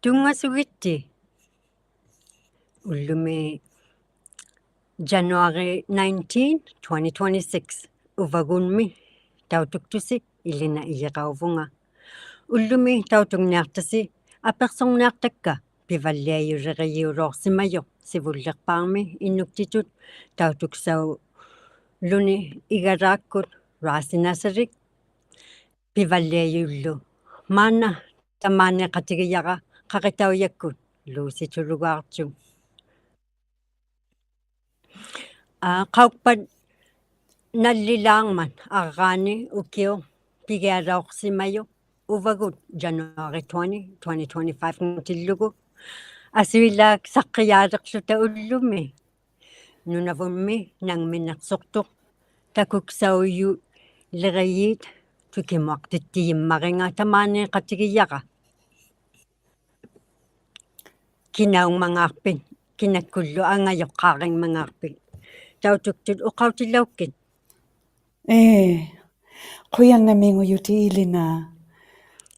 Tungasugitti ullumi January 19, 2026 uvagunmi tautuktusi ilina iyiqauvunga ullumi tautungniartasi apersorniartakka pivalliayureqiuroorsimayo sivullerpaarmi innuktitut tautuksau luni igaraakkut raasinasarik pivalliayullu maana tamaaniqatigiyaqa qaqitauyakkut luusitulugaartu qaukpat nallilaarman arraani ukiu pigialaorsimayu uvagut January 20, 2025 ngutillugu asuillaak saqqiyaaleqluta ullumi nunavummi nangminersortuq takuksauyu liqiyiit tukimuaqtittiyimmaringa tamaaniqatigiyaqa kinaungmangaarpit kinakkullu angayoqqaaringmangaarpit tautuktut uqautillaukkin quyannaminnguyuti ilina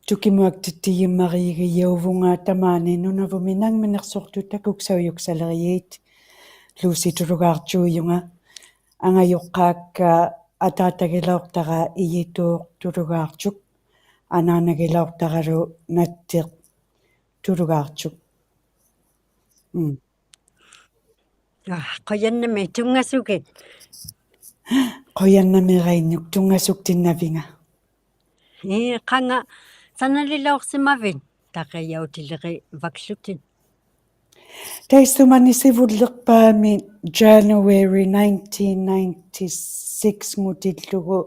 tukimuaqtittiyimmarigiyavunga tamaani nunavumi nangminersortu takuksauyuksaleriit luusitulugaartuuyunga angayoqqaakka ataatagilaortara iyituuq tulugaartuk anaanagilaortaralu nattiq tulugaartuk qayannami tungasugit quyannamirainnik tungasuktinnavinga qanga sanalilaorsimavit taqiyautiliqi vaklutin taistumani sivullerpaami January 1996 ngutillugu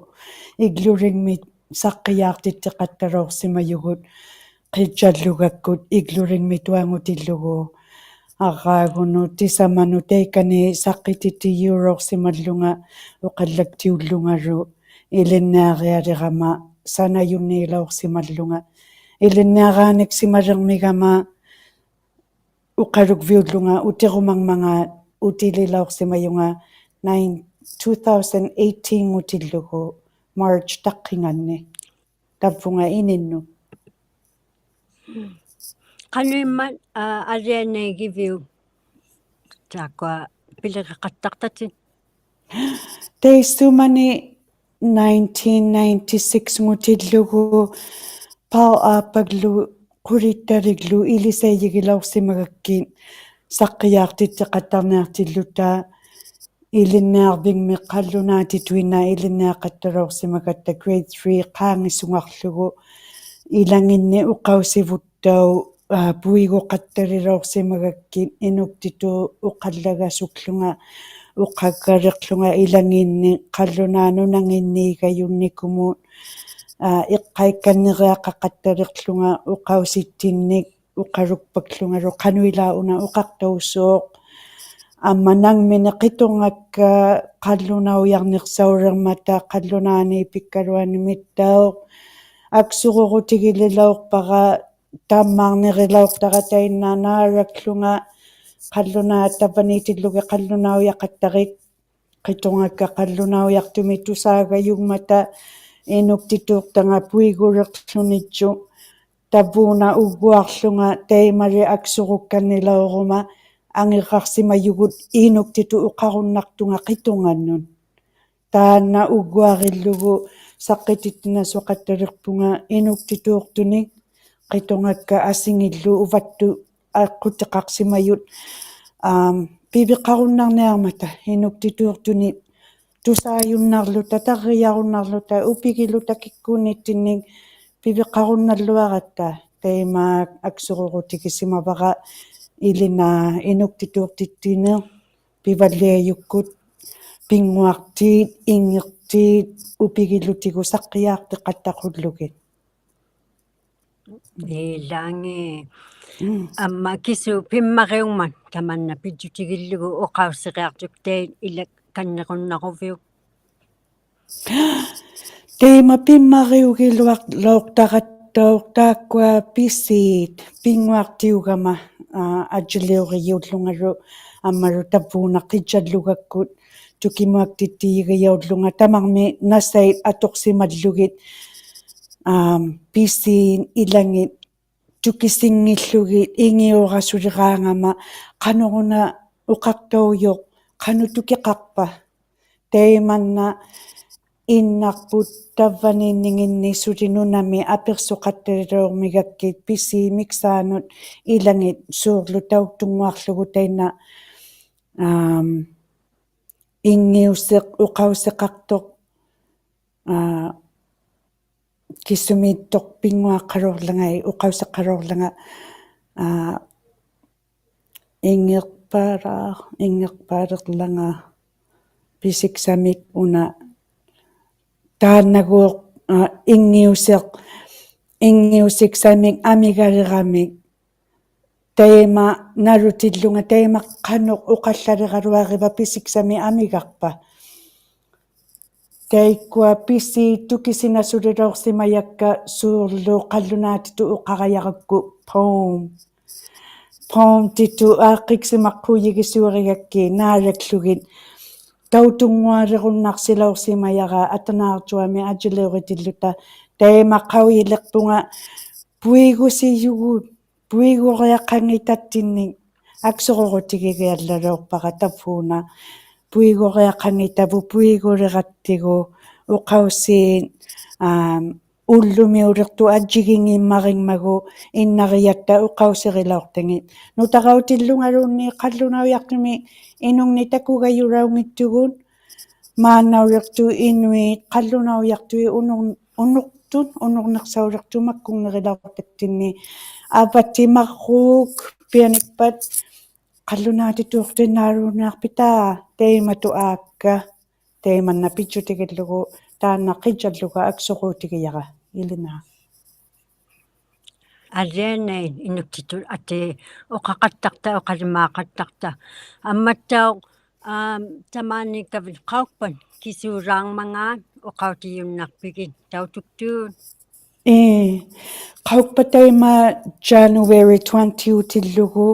igluringmit saqqiyaartitteqattaloorsimayugut qitsallugakkut igluringmit tuangutillugu арраагуну тисаману тейкани саққититиюроорсималлунга оқаллактиуллунгалу илиннаариалерама санаюнниилаорсималлунга илиннаарааник сималермигама уқалуквиуллунга утерумарманга утилилаорсимаюнга 2018 утиллугу March таққинганни таввунга ининну qanuimmat alianegiviu taaqua pileqattaqtatit taistumani 1996 ngutillugu pau aapaglu qulittaliglu ilisayigilorsimagakkiin saqqiyaartitteqattarniartilluta ilinnaarvingmi qallunaatituina ilinnaaqattalorsimagatta grade 3 qaangissungarlugu ilanginni uqausivuttau puiguqattalilorsimagakkin inuktitu uqallagasukklunga uqaggaleqlunga ilanginni qallunaanunanginniigayunnikumun iqqaikkanneriaqaqqattaleqlunga uqausittinnik uqalukpaklungalu qanuilaauna uqartausuoq амманангмине қитунгакка қаллунауярнерсауlermata қаллунаани пиккалуанимиттао аксурурутигилилаорпара тааммаарнерилаортара таиннаанааракклунга қаллунааттапаниитиллуге қаллунауяқаттарит қитунгакка қаллунауяртуми тусаагаюгмата инуктитууртанга пуигулерлунитсу таввууна уггуарлунга таимали аксурукканнилаорума ангеқарсимаюгут инуктиту уқаруннартунга қитунганнун таанна уггуариллугу саққититтинасоқатталерпунга инуктитууртуник қитунгакка асингиллу уватту аққутеқарсимают пивеқаруннарниармата инуктитууртуни тусааюннарлута таррияруннарлута упигилута киккуунниттинник пивеқарунналлуаратта таимаак аксурурутикисимавара илина инуктитууртиттинеэ пиваллиаюккут пингуартиит ингертиит упигиллутигу саққиаартеқаттақуллугит илаанги амма кису пиммариуммат таманна питутигиллугу оqaussiqiartuktaит ила каннеқуннарувиу тейма пиммариугилуар лооқтараттаур тааккуа писсиит пингуартиугама аджлиориуллунгалу аммалу таввуна қитсаллугаккут тукимуактиттигияуллунга тамарми насайт аторсималлугит писсиин илангит tukisingillugi ingiorasuliqaangama qanoruna uqartauyoq qanutukiqarpa taimanna innarput tavvaniinninginnissutinnunami apersoqattaliluormigakkit pisiimik saanut ilangit suurlu tauttunguarlugu tainna ingiusseq uqauseqartoq kissumiittoq pinguaqqalorlangai uqauseqqalorlanga ingerpaalerlanga pisiksamik una taannaguoq ingiusiksamik amigalerami taima nalutillunga taima qanoq uqallaliqaluariva pisiksami amigarpa taikkua pisi tukisinasuliloorsimayakka suurlu qallunaatitu uqarayarukku poom titu aaqiksimarquyigisuarigakki naalaklugit tautungualerunnarsilaorsimayaraa atanaartuami atileuриtilluta taima qawiilerpunga puigusiyugut puigoriaqqangitattinnik aksororutigigiallaloorpaqa tapuuna puigoriaqqangitavu puigulirattigu uqaussiin ullumiulertu ajjigingimmaringmagu innariatta uqauserilaortangit nutaqautillungaluunni qallunauyartumi inungni takugayuraungittugun maannaulertu inuit qallunauyartui unornersaulertu makkunngerilaortattinni apatimarruuk pianikpat qallunaatituortinnaaluunniarpitaa taimatu aakka taimanna pitsutigillugu taanna qitsalluga aksoruutigiyara ilinaa Alianain inuktitu ati uqaqattarta uqalimaaqattarta ammattauq tamaanikavil qauppan kisuuraangmangaat uqautiyunnarpigit tautuktuut qauppataima January 20 utillugu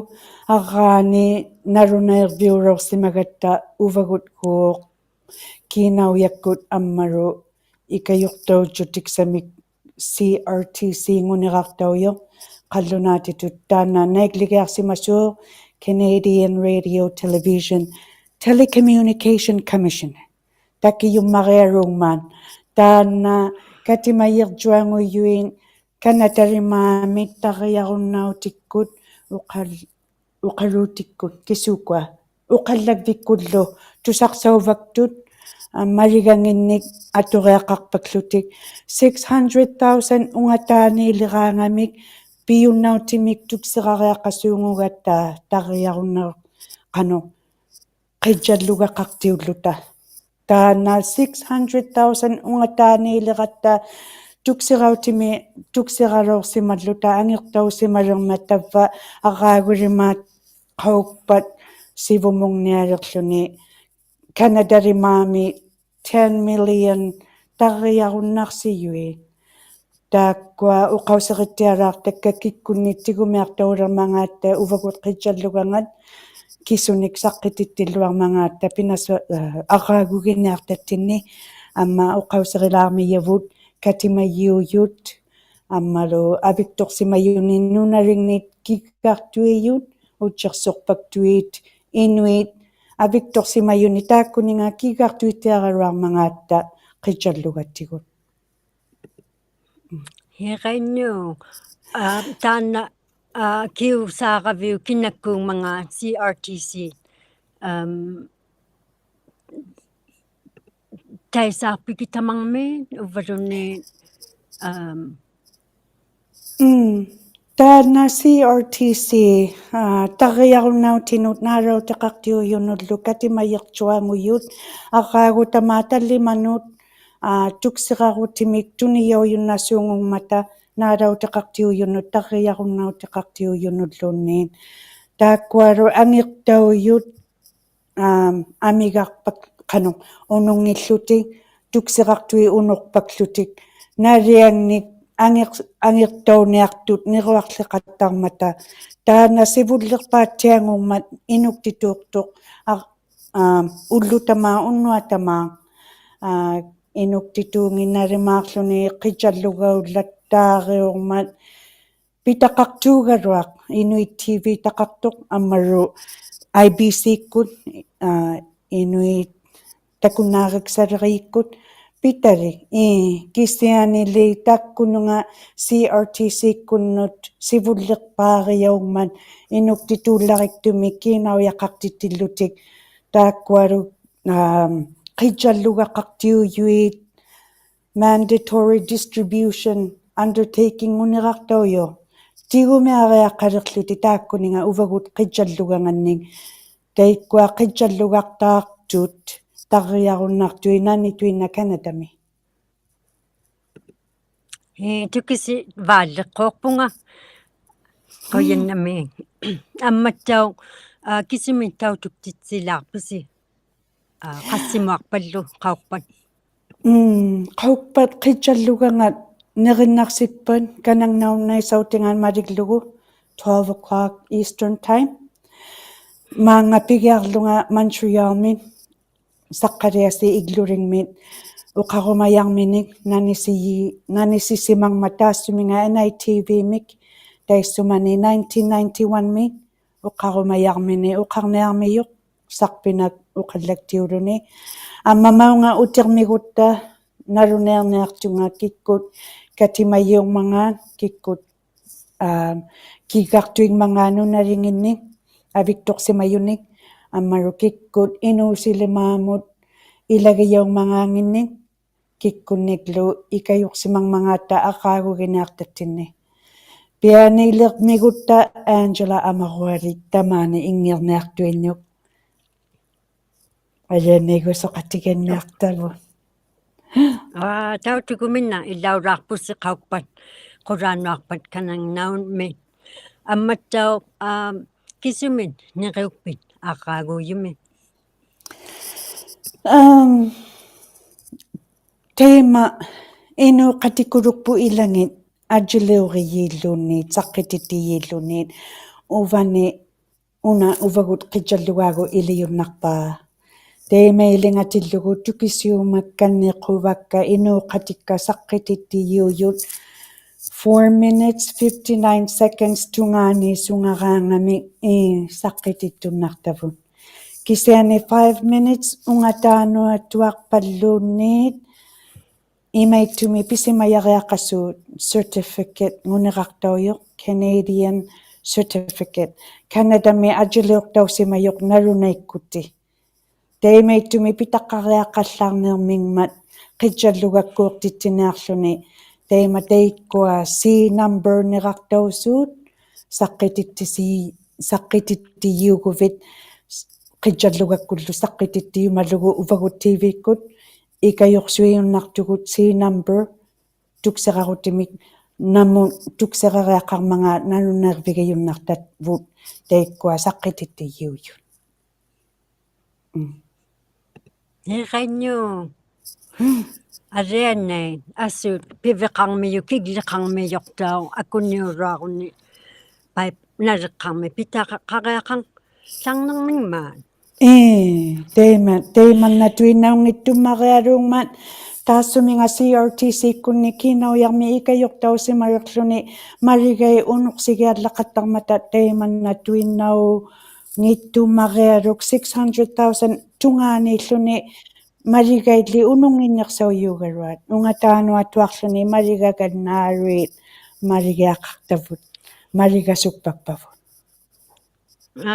arraani nalunaerviulorsimagatta uvagutguuq kiinauyakkut ammaru ikajortaututiksamik CRTC nguniqartauyoq qallunaatitut taanna naigligiarsimasuuq Canadian Radio Television Telecommunication Commission takiyummariaruungmaan taanna katimayertuanguyyuin kanatarimaamik tariarunnauutikkut uqaluutikkut kisuukua uqallakvikkullu tusarsaуваktut maliganginnik aturiaqarpaklutik 600,000 ungataaniiliraangamik piyunnautimik tuksirariaqqasuungugattaa tariarunner qano qitsallugaqqartiulluta taana 600,000 ungataaniiliratta tuksiraloorsimalluta angirtausimalermat tavva araagulimaat qaukpat sivumungnialerluni Kanadarimaami 10 million tariarunnaarsiyui taakkua uqauserittialaartakka kikkunnitigumiartaulermangaatta uvagut qitsallugangat kisunik saqqitittilluarmangaatta pinasa araaguginniartattinni amma uqauserilaarmiyavut katimayuuyut ammalu aviktorsimayuninnunalingnit kikkaartuiyut utsersorpaktuit inuit aviktorsimayuni taakkuninga kikkaartuittiaraluarmangaatta qitsallugattigut hiqainnu taanna kiusaaqaviu kinakkuungmangaa CRTC taisaarpikitamangmiit uvalunni taana CRTC tariarunautinut naalautaqartiuyunullu katimayertuanguyut arraagutamaa tallimanut tuksirarutimik tuniyauyunnasuungungmata naalautaqartiuyunut tariarunnautiqartiuyunulluunniin taakkualu angirtauyut amigarpak qano unungillutik tuksiqartui unorpaklutik naaliannik angirtauniartut niruarliqattarmata taana sivullerpaatiangummat inuktituurtuq ullutamaa unnuatamaa inuktituunginnalimaarluni qitsallugaullat taariurmat pitaqartuugaruaq Inuit TV taqartuq ammaru IBC-kkut Inuit takunaariksariikkut pitari kisianili takkununga CRTC-kunnut sivullerpaariaugman inuktituullariktumik kiinaujaqartitillutik taakkuaru qitsallugaqqartiuyuit mandatory distribution undertaking unirartauyo tigumiariaqqalerluti taakkuninga uvagut qitsalluganganning taikkua qitsallugartaartut tarriarunnartui nanituinna Kanadami tukisi vaalleqqoorpunga qoyannami амматтау кисимиттаутуктитсилаарписи qassimuarpallu qauppat qauppat qitsallugangat nerinnarsippan kanangnaunnaisautingaan maliklugu 12 o'clock Eastern Time maangapigiarlunga Montrealmin saqqaliasi igluringmit uqarumayarminik nanisisimangma taassuminga NITV-mik taissumani 1991 mi uqarumayarmini uqarniarmiyuq sarpinak uqallaktiuluni ammamaunga utermigutta naluneerniartunga kikkut katimayuungmangaan kikkut kiikartuingmangaanunnalinginnik avittorsimayunik ammaru kikkut inuusilimaamut ilagiyaungmangaanginnik kikkunniklu ikajorsimangmangaatta aqaaguginiartatsinni pianiilermigutta Angela Amarualit tamaani ingngierniartuinnuq ajanigusoqatiganniartalu tautukuminna illaulaarpussi qauppat quraanuarpat kanangnaunmi амматтау кисумит нериуппит аақаагууюми тема инуqatikulukpu ilangit ajiliuriyiilluunniit saqqititiyiilluunniit uvani una uvagut qitsalluaagu iliunnarpaa teemailingatillugu tukisiumak kanniquvakka inuuqatikka saqqititiyuuyut 4 minutes 59 seconds tungaani sungaraangami saqqitittunnartavun kisiani 5 minutes ungataanuatuarpalluunniit imaittumi pisimajariaqassuut certificate ngunerartauyoq Canadian certificate Kanadami ajiliortausimayoq nalunaikkutti teimaittumi pitaqqariaqqallaarnermingmat qitsallugakkуортитсиниарлүни teima teikkua C number nerartausuut saqqitittiyuguvit qitsallugakkуллу saqqitittiyumallugu uvagut TV-kkut ikajorsuiunnartugut C number tukserarutimik namu tukserariaqqarmanga nalunervigayunnartatвут teikkua saqqitittiyuuyut Iqannu ariannai assuut piveqarmiyu kigliqarmiyortau akuniuruaruni pai naleqqarmi pitaqariaqan sarnermingmaat teimannatuinnaungittummarialuungmaat taassuminga CRTC-kkunni kiinaujarmi ikajortausimayorluni marigai unuqsigiallaqattarmata teimannatuinnau ngittummarialuk 600,000 tungaaniilluni marigailli ununginnersauyuugaruat ungataanuatuarluni marigakanaaruit marigiaqartavut marigasukpakpavut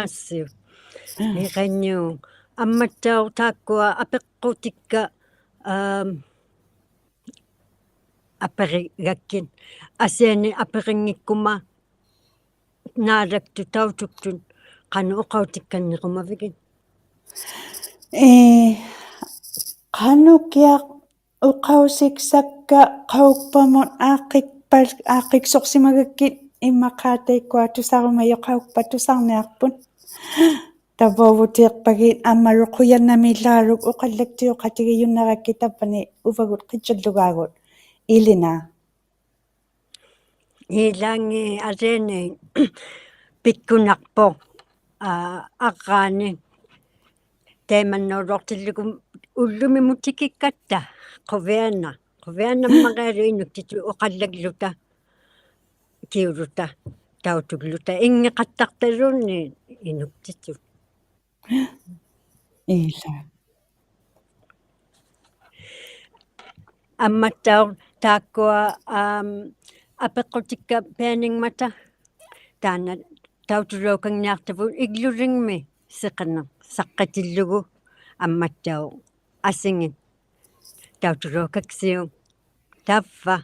ассу иqannu амматтау тааккуа апеққутикка аперигаккин асиани аперингиккума наалакту таутуктун qanu uqautikkanniqumavigin qanukiaq uqausiksakka qaukpamut aaqiksorsimagakkit immaqaataikkua tusarumayoqaukpa tusarniarpun tavovutiiqpagit ammaru quyannamillaaluk uqallaktiuqatigiyunnarakki tappani uvagut qitsalluгaagut ilina ilaangi aliani pikkunarpo aqqaani taimannuulortillukum ullumi mutikikkatta quviannammaqaalu inuktitu uqallagluta kiuluta tautugluta ingeqattartalunni inuktitut Ila. амматтаа тааккуа апеққутикка пианингмата таана таутулуукангниартавут иглулингми сеқанеқ саққатиллугу амматтау асингит таутулуукаксиу таффа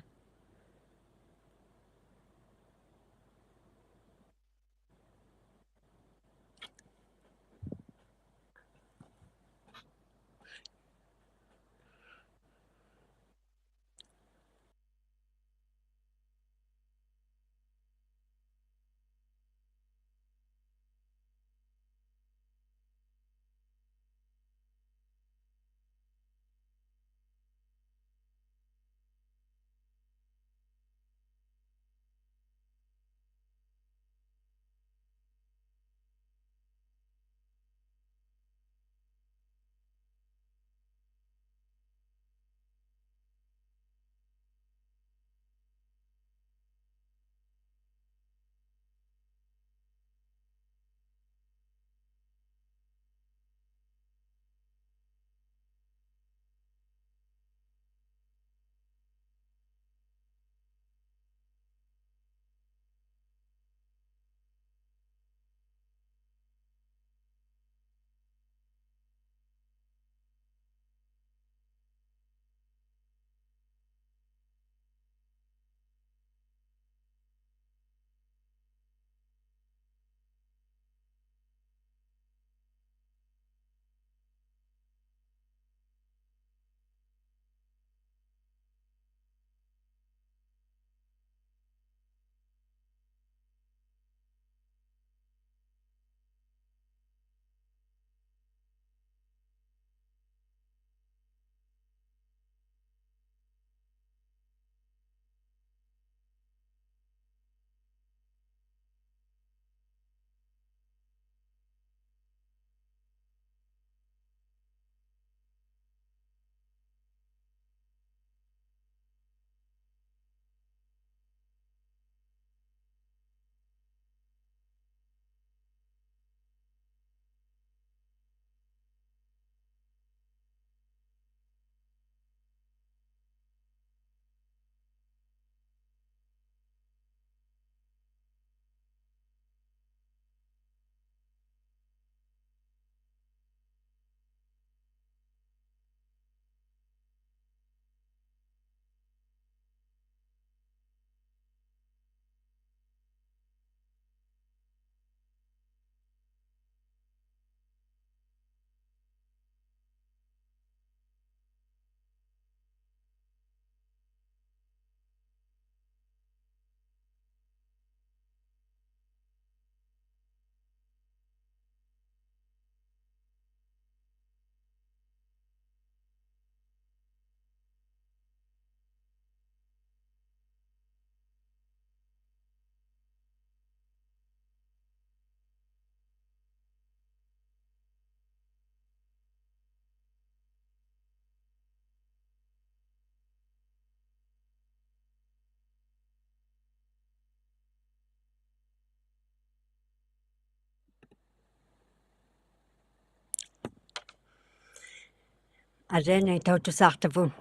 алена таутусаартавун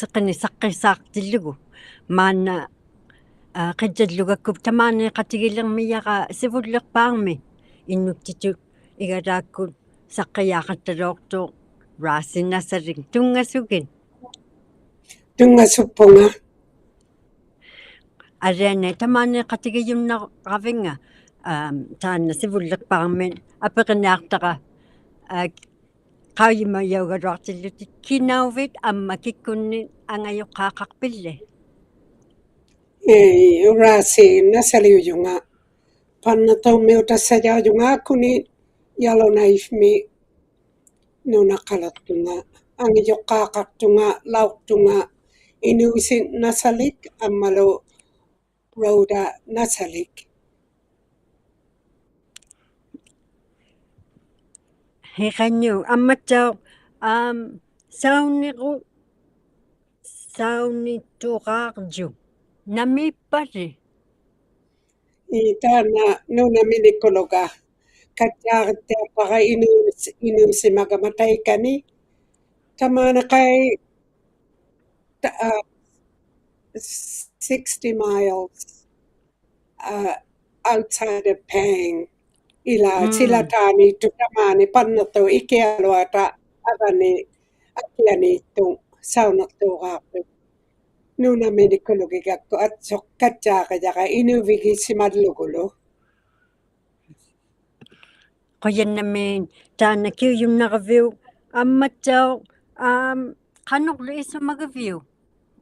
сеққини саққиссаартиллугу маанна қиджаллугаккуп тамааниқатигилермияра сивуллерпаарми иннуттитут игалааккут саққияақатталуортуу раасиннасалик тунгасугин Tungasuppunga алена тамааниқатигиюннаравинга таанна сивуллерпаарми апеқинаартара qauyima yaugaluartillutit kinauvit amma kikkunni angayuqqaaqarpilli urasi nasaliujunga pannatomiutassajajunga kuni yalonaifmi nunaqalattunga angiyuqqaaqartunga lauqtunga inuisin nasalik ammalu rhoda nasalik hiqanniu ammatsau saunittuqaarju namippali Itana nuna minikologa katyaarteapaqa inuusimagamatakani tamana kai 60 miles outside of Pang ila silatani tutamani pannato ikialuata avani akianiittu saunartuuqaarput nuna minikologiqakku atsoq katyaaqayaqa inuvigisimalluгулу qoyannamin taana kiuyunnaqaviu ammatsaaq qanorlu isumagaviu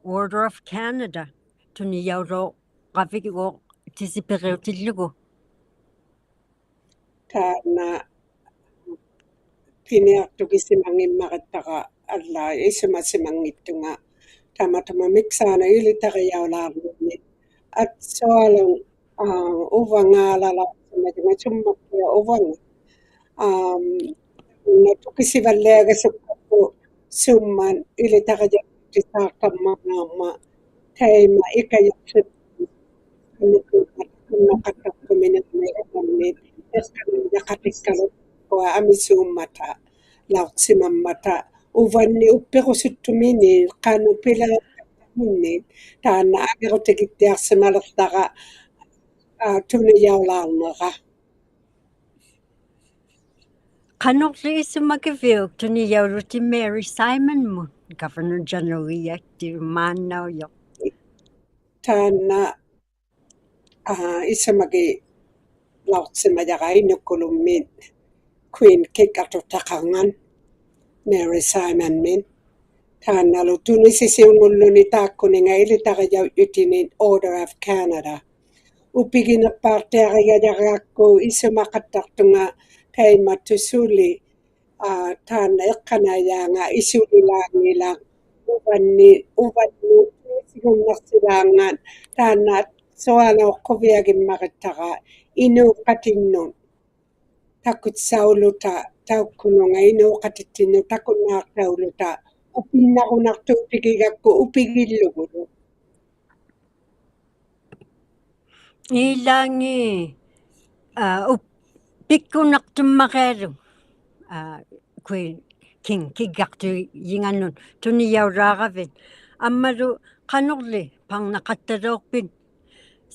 Order of Canada tuniyauro qaviguo tisipeqiutillugu taana piniartukisimangimmaqattaqa alla isumasimangittunga tamatama miksaana ilitaqiyaularluni atsualung uvangaalalaqsumajunga summakkia uvanga natukisivalliagasukkapu summan ilitaqajaqtisaaqtammaaqnaamma taima ikayaqsut naqattaqkuminaqnaqammit eqqanaqatikkalu amisuummata lauqsimammata uvanni uppiqusuttumini qanu pilaaqtamminni taanna aqirutikittiarsimalertaqa tuniyaulaarneqa qanorlu isumagaviu tuniyauruti Mary Simonmu Governor General-elect maannauyoq taanna isamagi lauqsimajaqa inukkulummiit Queen Kikatutaqangan Mary Simonmin taannalu tunisisiungulluni taakkuninga ilitaqajaujutinin Order of Canada upiginerpaartiaqigajaqakku isumaqattartunga taimattusuli taanna eqqanayaanga isulilaangila uvanni tunisigunnarsilaangaan taanna sualaoqquviagimmaqittaqa inuuqatinnun takkutsauluta taukkununga inuuqatittinnu takunnaartauluta upinnaqunartuupigigakku upigillugulu ilangi pikkunartummaqialu Queen King kiggartuyingannun tuniyauraaqavit ammalu qanorli parnaqattaluorpit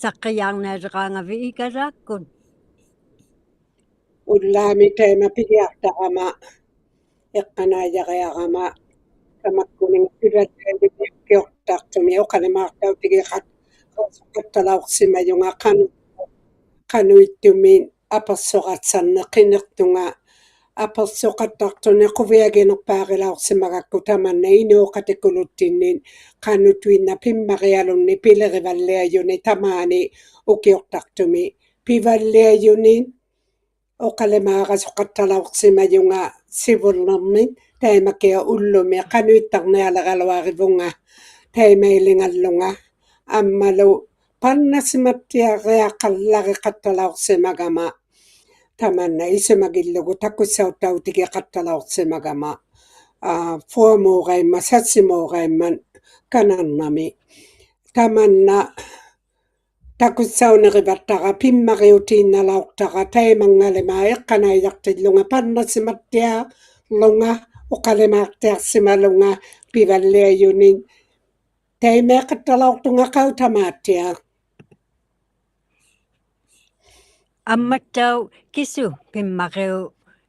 saqqiyaarnaaliqaangavi ikalaakkun ullaami taima pigiartaqama eqqanaajaqaaqama tamakkuning pilattaalipiortartumi oqalimaartautigiqat qattalaorsimajunga qanuittumiin apersoqatsarneqinertunga apersoqattartuni quviaginerpaaqilaorsimagakku tamanna inuuqatikuluttinnin qanutuinna pimmarialunni pilerivalliajuni tamaani ukiortartumi pivalliajunin oqalimaaqasuqattalaorsimajunga sivullermin taimakia ullumi qanuittarnialeqaluarivunga taimailingallunga ammalu pannasimattiaqiaqallariqattalaorsimagama tamanna isumagillugu takkussauttautigi-qattalaorsimagama fuamuuqaimma satsimuuqaimman kanarnami tamanna takkussaunerivartaqa pimmariutiinnalaortaqa taimangalimaa eqqanaijaqtillunga pannasimattiarlunga uqalimaartiarsimalunga pivalliajunin taimeeqattalaortunga qautamaattia ammattau kisu pimmariu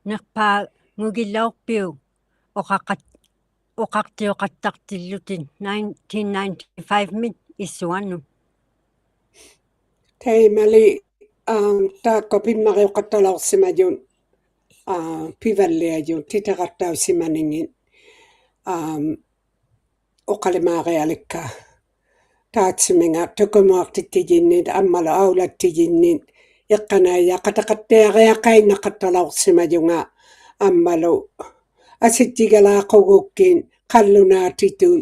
nerpaa ngugilaorpiu oqartioqattartillutin 1995 mit issuannu taimali taakko pimmariuqattalaorsimajun pivalliajun titaqartausimaningin oqalimaarialikka taatsuminga tukumaartittijinniit ammala aulattijinnit eqqanaaya qataqattiariaqainnaqattalaorsimajunga ammalu asittigalaaqugukkiin qallunaatitun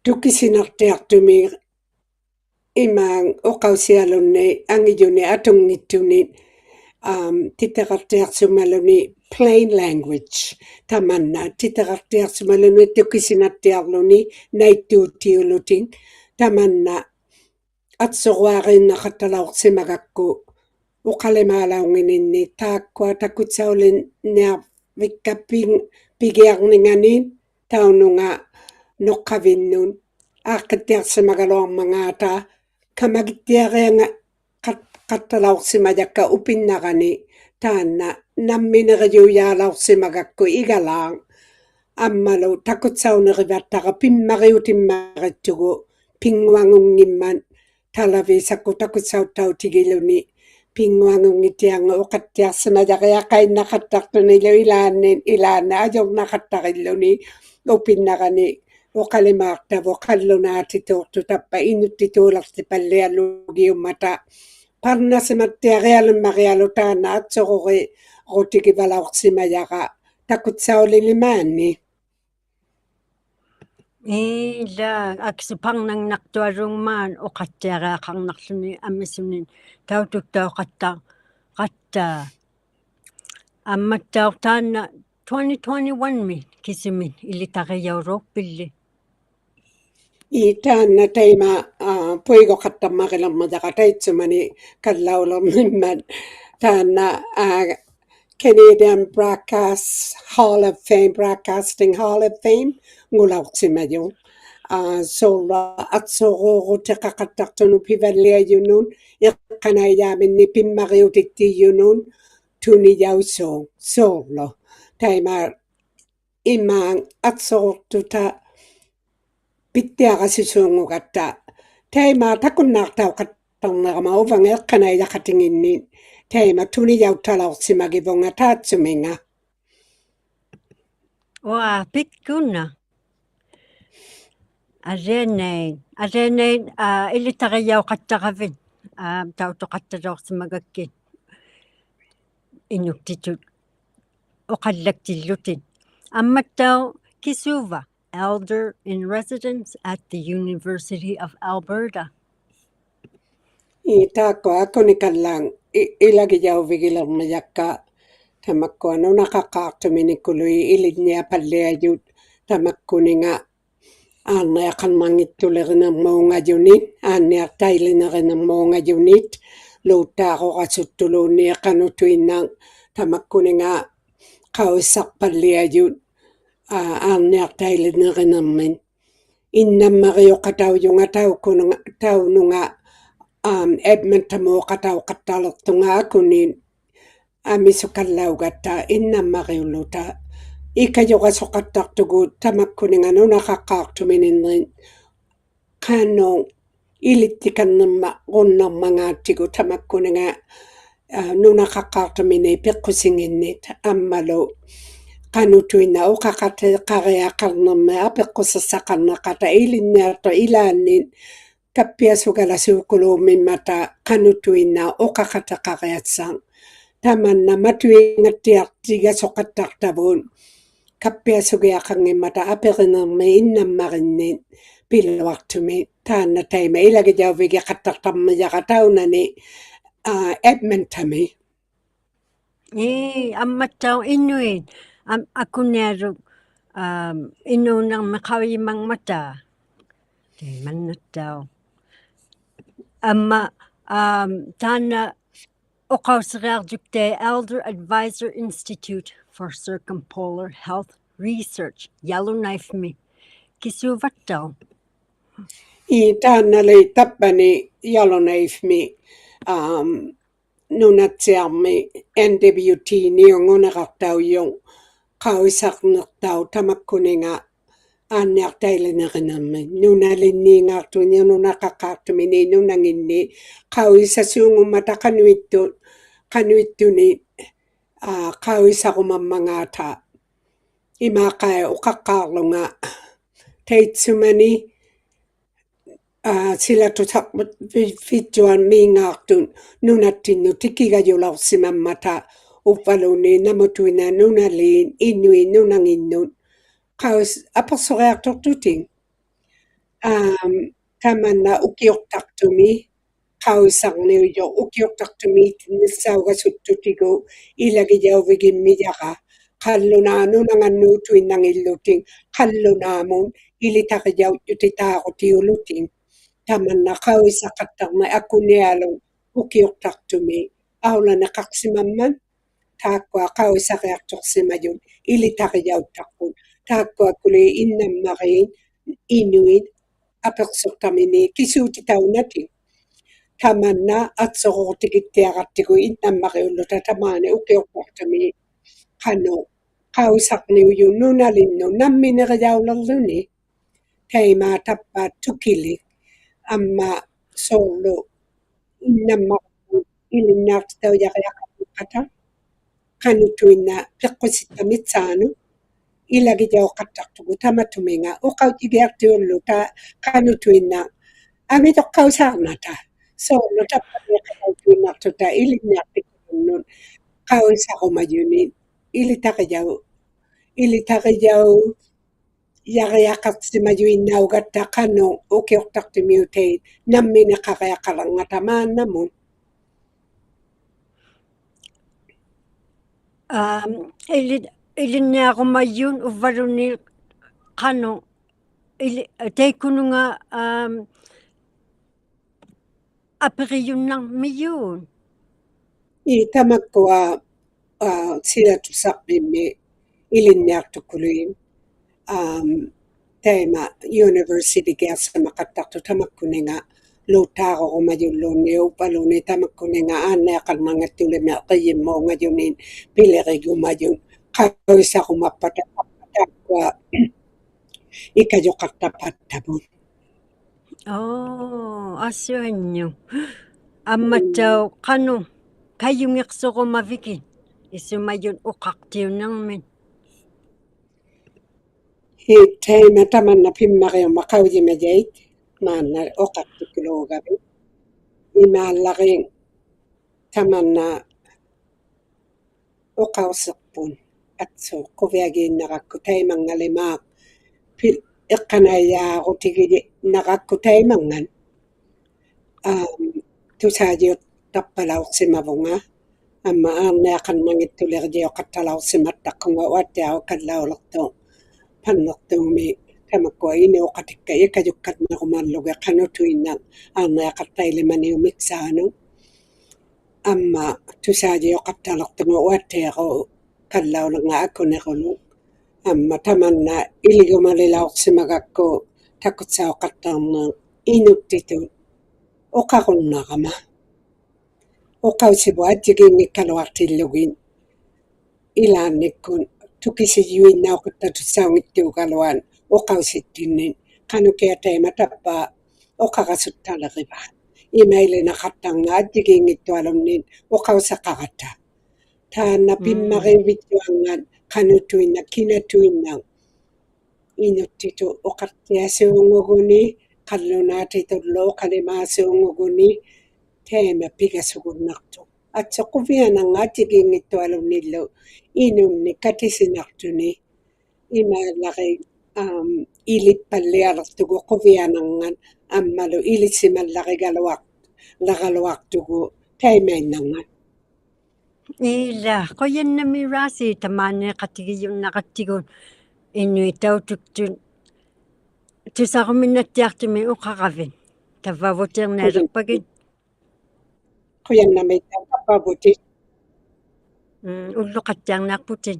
tukisinartiartumi imaang oqausialunni angijuni atungittunit titaqartiarsumaluni plain language tamanna titaqartiarsumaluni tukisinartiarluni naittuuttiulutin tamanna atsuruarinnaqattalaorsimagakku uqalimaalaungininni taakkua takkutsaulin pigiarninganiin taununga noqqavinnun aaqqittiarsimagaluarmangaata kamagittiarianga qattalaorsimajakka upinnarani taanna nammineriujaalaorsimagakku igalaang ammalu takkutsaunerivattaqa pimmariutimmarittugu pinguangungimman talavisakku takkutsauttautigiluni pinguangungitianga uqattiarsimajaqaiaqainnaqattartunilu ilaanna ajornaqattarilluni upinnarani uqalimaartavu qallunaatituurtu tappa inuttituulerti palliallugiummata parnasimattiarialummarialu taanna atsoruri rutikivalaorsimajaqa takkutsaulimaanni Ila aksupanngnaqtuarungmaan uqattiariaqarnarluni amisunin tautuktau qatta ammattaortaanna 2021 kisumin ilitariauruupilli taanna taima puigoqattammaqilermajaqataitsumani kallaulermimman taanna Canadian Broadcasting Hall of Fame ngulaorsimaju solla atsoruurutiqaqattartunu pivalliajunun iqqanaiaaminni pimmariutittiyunun tunijausuung soorlo taima imaang atsorurtuta pittiaqasisuungugatta taima takunnaartauqattarnerama uvanga eqqanaijaqatinginniin taima tunijauttalaorsimagivunga taatsuminga Oa pikkunna Arenain ilitariauqattaqavin tautoqattaloorsimagakkit inuktitut oqallaktillutin ammattau kisuva elder in residence at the University of Alberta. Taakko akunikallang ilagijauvigilermajakka tamakkua nunaqaqaartuminikului ilinniapalliajut tamakkuninga aanniaqanmangittulerinermuungajunit aanniartailinernermuungajunit luuttaaqoqasuttuluunniaqanutuinnaang tamakkuninga qauissarpalliajut aanniartailinernermin innammariuqataujunga taununga Edmonton-muoqatauqattalertungaakuniin amisuqallaugatta innammariulluta ikajoqasoqattartugu tamakkuninga nunaqaqqaartumininnerin qaannuung ilittikannerma qunnermangaattigu tamakkuninga nunaqaqqaartumini peqqusinginnit ammalu qanutuinna uqaqateqariaqarnerma apeqqusassaqarnaqata ilinniartu ilaannin kappiasugalasuuquluumimmata qanutuinna uqaqateqariatsang tamanna matuingattiartigasoqattartavuun kappiasugiaqangimmata aperinermi innammarinnin piluartumi taanna taima ilagijauviga qattartarmijaqa taunani Edmontami Ammattau innuin akuniaru innuunarmi qavimangmata mannattau amma taanna oqausiqiartukte Elder Advisor Institute for Circumpolar Health Research Yellowknife-mi kisuvattau taannali tappani Yellowknife-mi nunatsiarmi NWT niunguneqartaujung qauissarnertau tamakkuninga aanniartailinernermi nunalinniingaartuni nunaqaqqaartumini nunanginni qauissasuungummata qanuittuni qauissaqumammangaata imaaqai uqaqqaarlunga taitsumani silatutaqmat fitjuan miingaartun nunattinnu tikigajulaorsimammata uppaluni namutuina nunaliin innuin nunanginnun qaus apersoriartortuting tamanna ukiortartumi qauissarniujo ukiortartumi nissaugassuttutigu ilagijauvigimmijaqa qallunaa nunangannuutuinnangilluting qallunaamun ilitaqijauttutitaaqutiuluting tamanna qauissaqattaqma akunialun ukiortartumi aulana qaqsimamman taakkua qauissaqiartorsimajun ilitaqijauttaqput taakkua kuli innammariin inuit apersortamini kisuutitaunatin tamanna atsoqortikittiaqartigu innammariulluta tamaani ukiortartami qanu qausaqniujun nunalinnu namminerijaullerluni taimaa tappaat tukilik amma soorlu innammarlu ilinnaartitaujaqaqapuqqata qanutuinna peqqusittamitsaaну ilagijauqattartugu tamatuminga uqautigiartiullu ta qanutuinna amitoqqausaarnata soorlu tappaniqaqautuinnartuta ilinniartikunnun qauissaqumajuni ilitaqijau yariaqarsimajuinnaugatta qanu ukiortartimiutait nammineqariaqalangata maannamun Ilinniaqumayyun uvvaluni qanu taikununga apiqiyunnarmiyuun tamakkua silatusaqmimmi ilinniartukuluin taima university giassamaqattartu tamakkuninga luuttaaqorumajulluunni uppaluni tamakkuninga aanneaqarmangattulimi qiyimmuungajuniin pilerigumajun qauissaqumappa taakkua ikajoqartapattabun asuanyu ammatau qanu kayyungiqsoqumavikin isumayun uqaqtiunnermin taima tamanna pimmariumma qaujimajait maanna oqartukuluugavi imaallaqin tamanna oqauseqpun atsu quviagiinnaqakku taimangalimaaq eqqanayyaaqutigiji naqakku taimangan tusaajiut tappalauqsimavunga amma aanneaqanmangittulerjioqattalauqsimattaqquga uattiaqu kallaulertu pannertuumi tamakkua iniuqatikka ikajukkarnerumalluge qanutuinnaq aanneaqattailimaniumiksaanu amma tusaajiuqattalertugu uattiaqu kallaulenga akunerulu amma tamanna iligumalilaorsimagakku takutsauqattarneq inuttitut oqarunnaqama oqausipu attigiinnikaluartillugin ilaannikkun tukisiyuinnauqattatussaungittuugaluan oqausittinnin qanukiataima tappaa oqaqasuttaaleriva imailinaqattarnga attigiinnittualunnin oqausaqaqata taanna pimmariuvittuangan qanutuinna kinatuinnaq inuttitu oqartiasuunguguni qallunaatitullu oqalimaasuunguguni taima pigasugunnartu atsoquviananga attigiinnittualunnillu inunni katisinartuni imaallaqi ilippallialertugu quvianangan ammalu ilissimallaqigaluartugu taimainnangan ila qoyannami raasi tamaanneeqatigiyunnaqattigun innuitautuktun tusaqminattiartumi uqaqavin tavvavuternalerpagin quyannamita tappavuti ulluqattiarnaarputin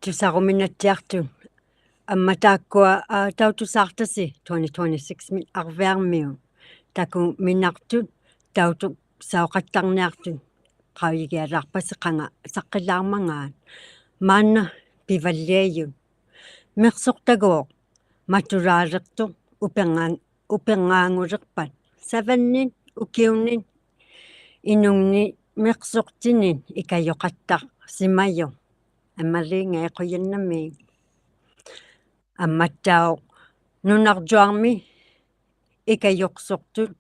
tusaruminatiartun amma taakkua tautusaartasi 2026 min arviarmiun taku minartut tautuk sauqattarniartut qauyigialaarpasiqanga saqqilаарmangaan maanna pivalliayun meqsortaguoq matulaaleqtuq upengaangulerpat savannin ukiunnin inungni meqsortinin ikayoqattaqsimayu аммалиингаэқуяннами амматтао нунаржуарми икайоқсортут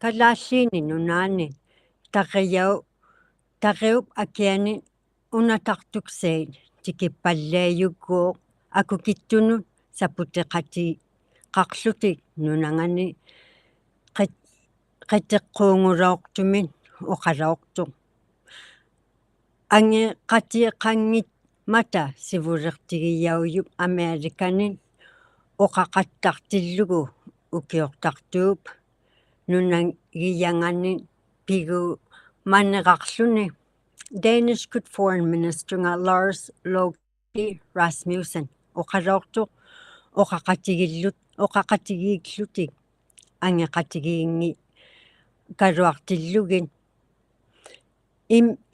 калааллиини нунаани тариуп акиани унатартуксаит тикиппаллааюггоо акукиттунут сапутеқати қарлутик нунангани қитеққуунгулаортумин оқалаортуq анги қатиеқангит мата сивулертигияуюп американин оқақаттартиллугу укиортартууп нунангиянганни пигу маннеқарлуни Danish good foreign minister nga Lars Løkke Rasmussen оқалаортуq оқақатигииллутик ангеқатигиинги калуартиллугин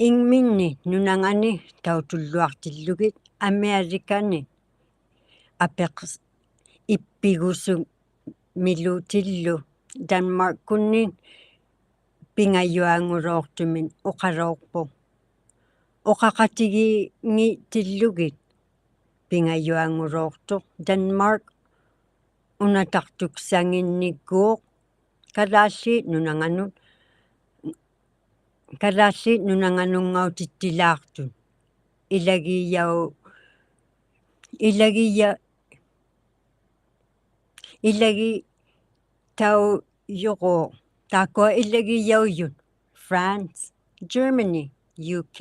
ingminni nunangani tautulluartillugit amerikani apeqs ippigusu milutillu Denmark kunnin pingayuanguloortumin uqaloorpu oqaqatigiingi tillugit pingayuanguloortuq Denmark unatartuksanginnikkuuq kalaalli nunanganungautittilaartut ilagi tauyoqoo taakkua ilagiyauyut France, Germany, UK,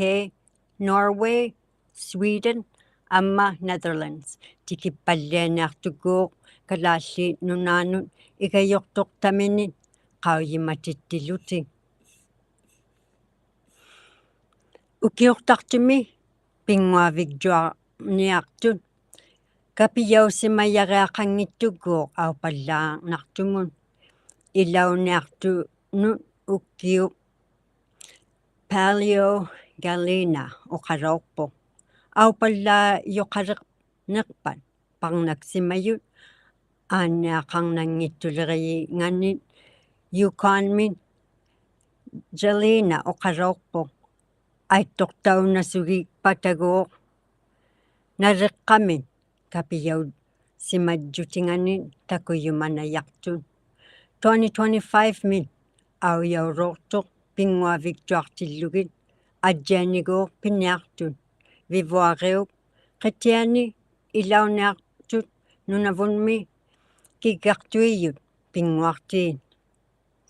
Norway, Sweden, amma Netherlands tikippallianiartukuuq kalaalli nunaanut ikayortoqtaminit qauyimatittilutik ukiortartumi pinguavigjuarniartut kapiyausimayariaqanngittukuuq aupallaarnartumun ilauniartunut ukkiup Paleo Galina oqaloorpoq aupallaayoqaleqnerpat parnaksimayut aanniaqarnanngittuleriyinganit Yukonmin Jelena oqaloorpoq aittortaunasugikpataguuq naleqqamin kapiyaut simadjutinganit takuyumanayartut 2025 min auyaulortuq pinguaviktuartillugit adjaaniguuq piniartut vivuariup qitiani ilauniartut nunavunmi kikkartuiyut pinguartiin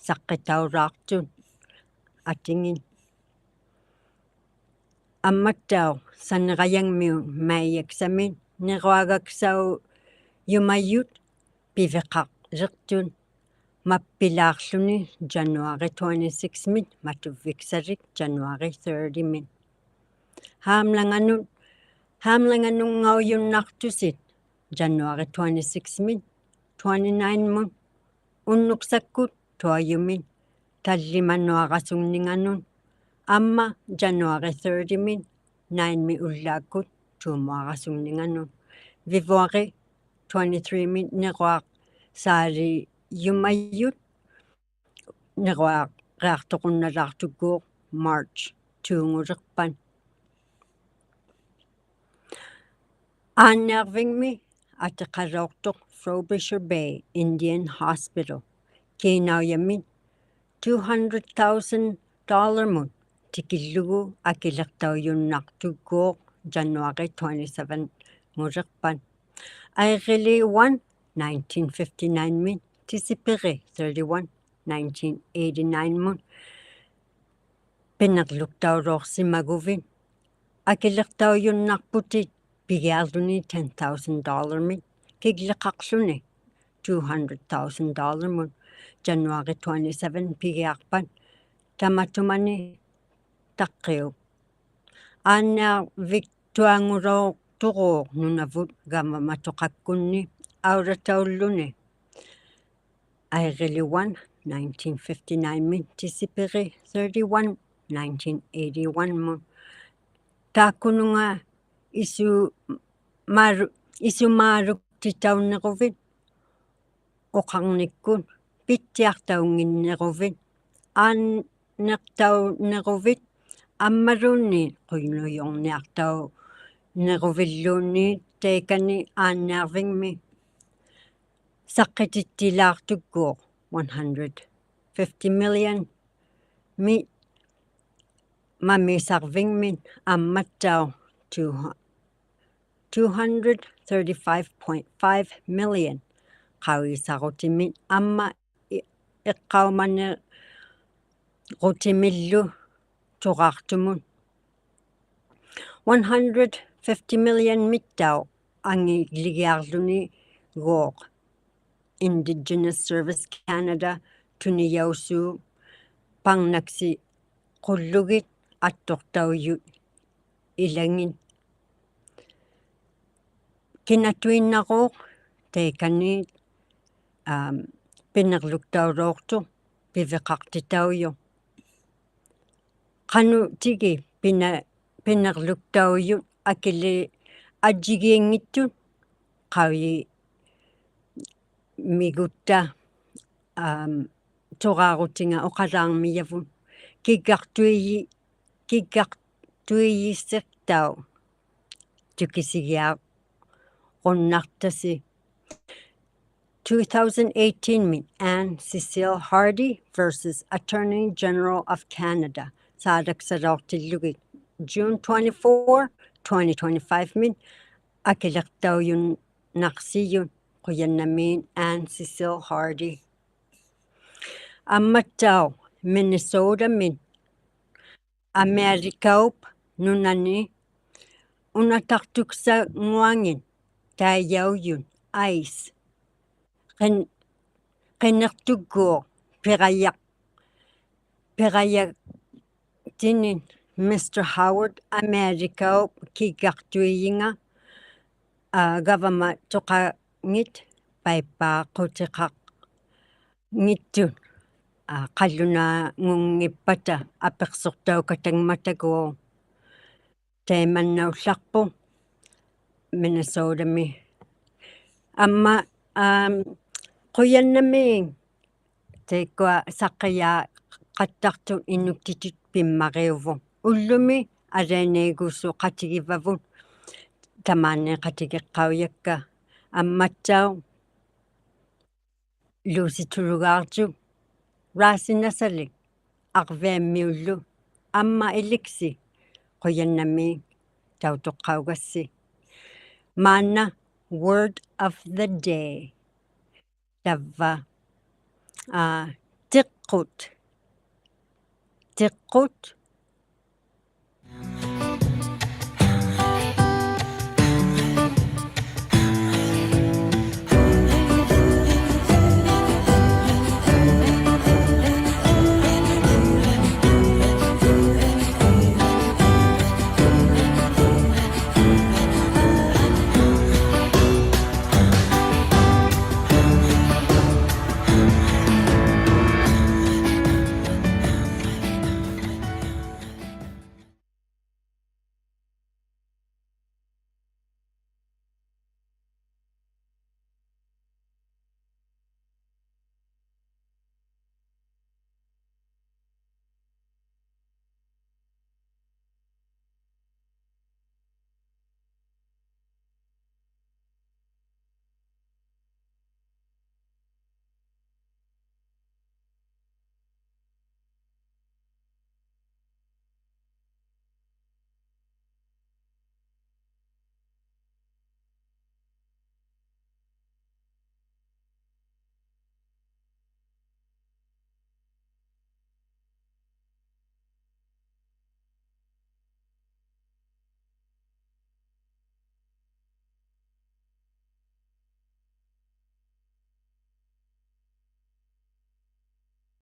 saqqitaulaartut atingin амматтао саннеқаянгмиу маияксамин неруагаksau юмайют пивеқарлертун маппилаарлуни January 26 мит матуввиксалик January 30 мит хаамланганунгауюннартусит January 26 мит 29 мут уннуксаккут туаюмин таллимануарасуннинганун amma January 30 min 9 mi ullaakut tuumuarasungninganun February 23 min neruaq saali yumayyut neruaq reartoqunnalaartukkuuq March tuungulerpan aanniarvingmi ateqaloortoq Frobisher Bay Indian Hospital kiinauyammin $200,000 mun tikillugu akilertauyunnartukkuuq January 27 ngulerpan Airili 1 1959 min Tisipiri 31 1989 mun pinerluktaulorsimaguvin akilertauyunnarputit pigiarluni $10,000 min kigleqarluni $200,000 mun January 27 pigiarpan tamatumani taqqiup aanniarviktu tuanguroorturuuq nunavut gamamatoqakkunni auratauluni aiqiliwan 1959 min tisipiqi 31 1981 mun taakkununga isumaaruktitaunnequvit oqarnikkun pitsiartaunginnequvit aanneqtaunnequvit аммалуунни қуйнуйорниартау неқувиллуунни тейкани аанниарвигми саққититтилаартуккуоқ 150 million ми мамисарвигмин амматтау 235.5 million қависарутимит амма эққаумане рутимиллу туqaartumun 150 million mittau angigligiarluni gooq Indigenous Service Canada tuniyausuu parnaksi qullugit attortauyut ilangin kinatuinnaquuq teikani pinerluktauloortu piveqartitauyu qanu tigi pinerluktauyu akili ajigiingittut qavi migutta toqaarutinga oqalaarmiyavun kikkartuiyissiqtau tukisigiaa qunnartasi 2018 min Anne Cecile Hardy versus Attorney General of Canada saadaksaloortillugit June 24 2025 min akilertauyun naqsiyun quyannamiin Anne Cecile Hardy ammattau Minnesota min Amerikaup nunani unatartuksanguangin taayauyun ice qinnertukkuuq piqayaktinin Mr. Howard Amerikaup kikkartuiyinga gavama toqangit paippaaqutiqaq ngittun qallunaangungippata apeqsortaukatangmataguo taimannaullaqpu Minnesotami amma quyannamiin teikua saqqiyaa qattartut innuktitut pimmariuvu ullumi alaaneegussu qatigivavut tamaanneqatigeqqauyakka ammatsau luusitulugaartuk raasinasalik arviammiullu amma iliksi quyannamiin tautoqqaugassi maanna word of the day tavva tiqqut